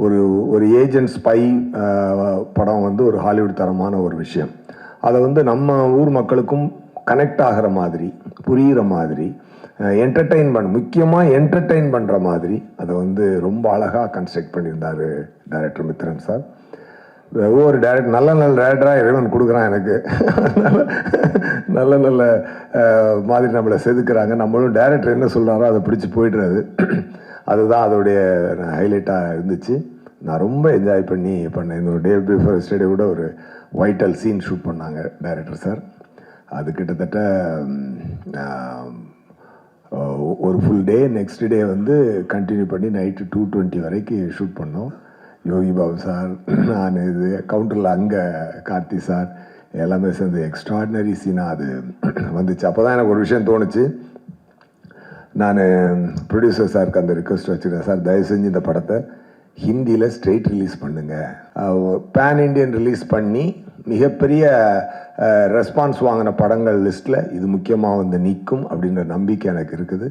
ஒரு ஒரு agent spy படம் வந்து ஒரு ஹாலிவுட் தரமான ஒரு விஷயம். அதை வந்து நம்ம ஊர் மக்களுக்கும் கனெக்ட் ஆகிற மாதிரி, புரிகிற மாதிரி, முக்கியமாக என்டர்டெயின் பண்ணுற மாதிரி அதை வந்து ரொம்ப அழகாக கன்ஸ்ட்ரக்ட் பண்ணியிருந்தார் டைரக்டர் மித்ரன் சார். ஒவ்வொரு நல்ல டேரக்டராக இறைவன் கொடுக்குறான் எனக்கு. நல்ல நல்ல மாதிரி நம்மளை செதுக்குறாங்க. நம்மளும் டேரக்டர் என்ன சொல்கிறாரோ அதை பிடிச்சி போய்டுறது. அதுதான் அதோடைய ஹைலைட்டாக இருந்துச்சு. நான் ரொம்ப என்ஜாய் பண்ணேன். இந்த டே பிஃபோர் எஸ்டர்டே கூட ஒரு வைட்டல் சீன் ஷூட் பண்ணாங்க டைரக்டர் சார். அது கிட்டத்தட்ட ஒரு ஃபுல் டே, நெக்ஸ்ட் டே வந்து கண்டினியூ பண்ணி நைட்டு 2:20 வரைக்கும் ஷூட் பண்ணோம். யோகி பாபு சார், நான் இது கவுண்டரில் அங்கே கார்த்தி சார் எல்லாமே சேர்ந்து எக்ஸ்ட்ராடினரி சீனாக அது வந்துச்சு. அப்போ தான் எனக்கு ஒரு விஷயம் தோணுச்சு. நான் ப்ரொடியூசர் சாருக்கு அந்த ரிக்வெஸ்ட் வச்சுருக்கேன், சார் தயவு செஞ்சு இந்த படத்தை ஹிந்தியில் ஸ்ட்ரெயிட் ரிலீஸ் பண்ணுங்கள். பேன் இண்டியன் ரிலீஸ் பண்ணி மிகப்பெரிய ரெஸ்பான்ஸ் வாங்கின படங்கள் லிஸ்ட்டில் இது முக்கியமாக வந்து நிற்கும் அப்படின்ற நம்பிக்கை எனக்கு இருக்குது.